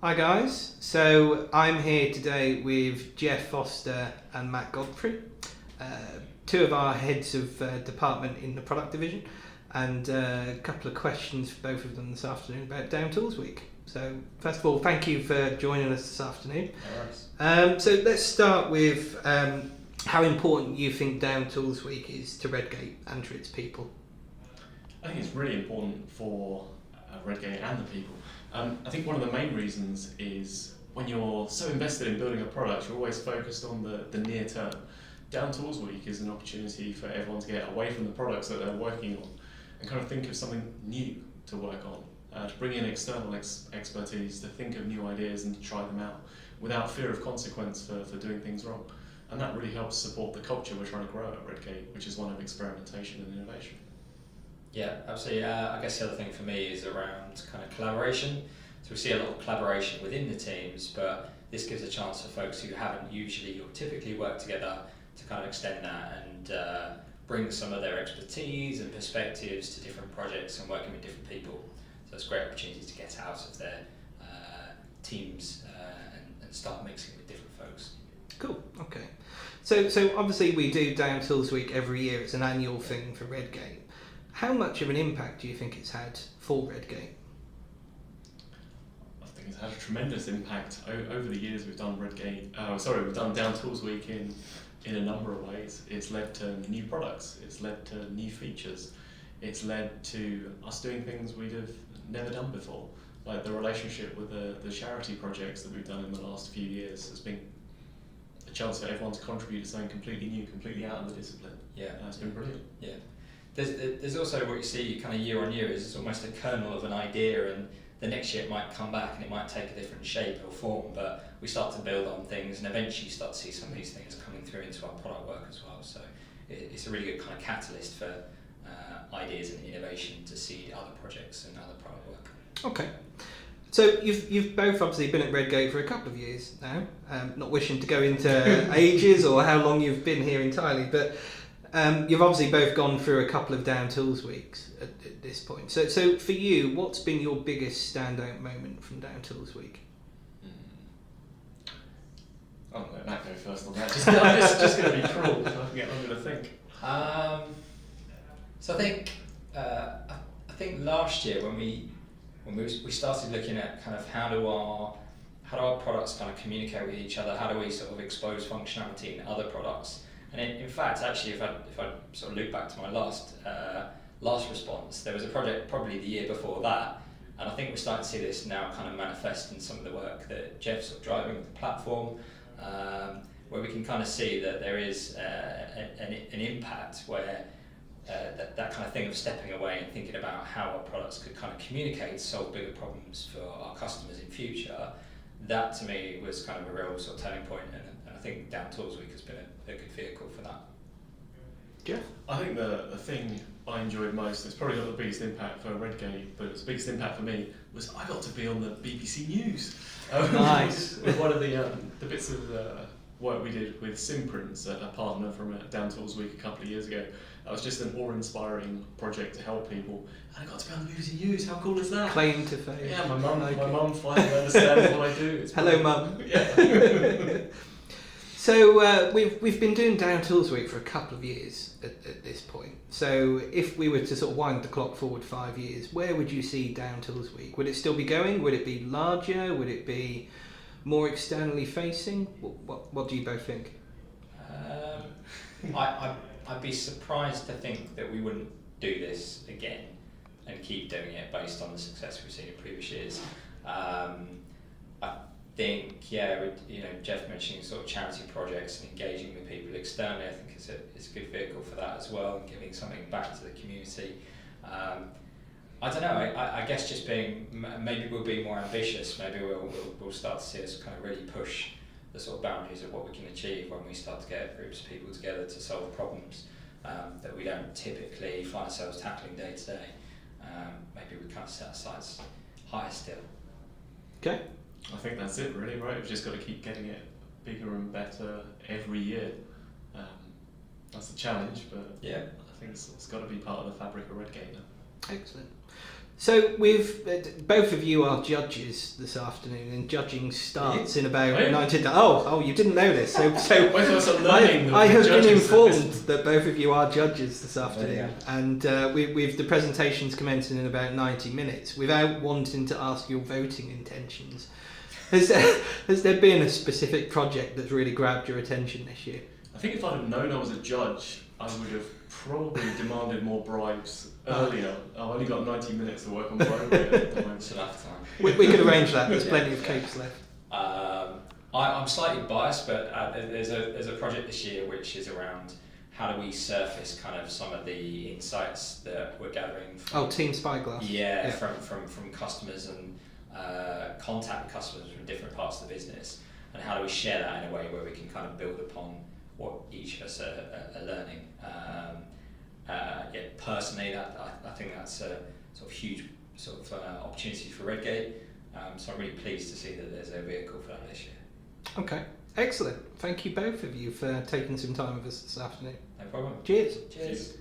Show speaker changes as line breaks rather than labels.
Hi guys, so I'm here today with Jeff Foster and Matt Godfrey, two of our heads of department in the product division, and a couple of questions for both of them this afternoon about Down Tools Week. So first of all, thank you for joining us this afternoon.
No worries.
So let's start with how important you think Down Tools Week is to Redgate and to its people.
I think it's really important for Redgate and the people. I think one of the main reasons is when you're so invested in building a product, you're always focused on the near term. Down Tools Week is an opportunity for everyone to get away from the products that they're working on and kind of think of something new to work on, to bring in external expertise, to think of new ideas and to try them out without fear of consequence for doing things wrong. And that really helps support the culture we're trying to grow at Redgate, which is one of experimentation and innovation.
Yeah, absolutely. I guess the other thing for me is around kind of collaboration. So we see a lot of collaboration within the teams, but this gives a chance for folks who haven't usually or typically worked together to kind of extend that and bring some of their expertise and perspectives to different projects and working with different people. So it's a great opportunity to get out of their teams and start mixing with different folks.
Cool, okay. So obviously we do Down Tools Week every year, it's an annual thing for Redgate. How much of an impact do you think it's had for Redgate?
I think it's had a tremendous impact over the years. We've done we've done Down Tools Week in a number of ways. It's led to new products. It's led to new features. It's led to us doing things we'd have never done before. Like the relationship with the charity projects that we've done in the last few years has been a chance for everyone to contribute to something completely new, completely out of the discipline.
Yeah,
it's been brilliant.
Yeah. There's also what you see kind of year on year is it's almost a kernel of an idea, and the next year it might come back and it might take a different shape or form, but we start to build on things and eventually you start to see some of these things coming through into our product work as well. So it's a really good kind of catalyst for ideas and innovation to seed other projects and other product work.
Okay. So you've both obviously been at Redgate for a couple of years now, not wishing to go into ages or how long you've been here entirely, but you've obviously both gone through a couple of Down Tools Weeks at this point. So for you, what's been your biggest standout moment from Down Tools Week?
I'm going to let Matt go first on that. I'm just going to be cruel because I forget what I'm going to think.
So I think last year when we started looking at kind of how do our products kind of communicate with each other, how do we sort of expose functionality in other products. And in fact, actually, if I sort of look back to my last response, there was a project probably the year before that, and I think we're starting to see this now kind of manifest in some of the work that Jeff's sort of driving with the platform, where we can kind of see that there is an impact where that kind of thing of stepping away and thinking about how our products could kind of communicate, solve bigger problems for our customers in future. That to me was kind of a real sort of turning point, and I think Down Tools Week has been a good vehicle for that.
Jeff?
I think the thing I enjoyed most, it's probably not the biggest impact for Redgate, but it's the biggest impact for me, was I got to be on the BBC News.
Nice.
With one of the bits of work we did with Simprints, a partner from Down Tools Week a couple of years ago. That was just an awe-inspiring project to help people. And I got to be on the BBC News, how cool is that?
Claim to fame.
Yeah, my mum finally understands what I do. It's
Hello, Mum.
Yeah.
So we've been doing Down Tools Week for a couple of years at this point. So if we were to sort of wind the clock forward 5 years, where would you see Down Tools Week? Would it still be going? Would it be larger? Would it be more externally facing? What do you both think?
I'd be surprised to think that we wouldn't do this again and keep doing it based on the success we've seen in previous years. I think, Jeff mentioning sort of charity projects and engaging with people externally, I think it's a good vehicle for that as well, and giving something back to the community. I don't know, I guess just maybe we'll be more ambitious, maybe we'll start to see us kind of really push the sort of boundaries of what we can achieve when we start to get groups of people together to solve problems that we don't typically find ourselves tackling day to day. Maybe we kind of set our sights higher still.
Okay.
I think that's it really, right? We've just got to keep getting it bigger and better every year. That's a challenge, but yeah, I think it's got to be part of the fabric of Redgate now.
Excellent. So we've both of you are judges this afternoon, and judging starts in about 90. Oh, you didn't know this. So
Both of us are learning.
I have been
judges
informed that both of you are judges this afternoon, and we've the presentation's commencing in about 90 minutes. Without wanting to ask your voting intentions, has there been a specific project that's really grabbed your attention this year?
I think if I'd have known I was a judge, I would have probably demanded more bribes earlier. I've only got 90 minutes to work on bribery at the moment.
It's enough time.
We could arrange that. There's plenty of capes left.
I'm slightly biased, but there's a project this year which is around how do we surface kind of some of the insights that we're gathering from
Team Spyglass.
From customers and contact with customers from different parts of the business, and how do we share that in a way where we can kind of build upon what each of us are learning. Personally, I think that's a sort of huge opportunity for Redgate. So I'm really pleased to see that there's a vehicle for that this year.
Okay, excellent. Thank you both of you for taking some time with us this afternoon.
No problem.
Cheers.
Cheers.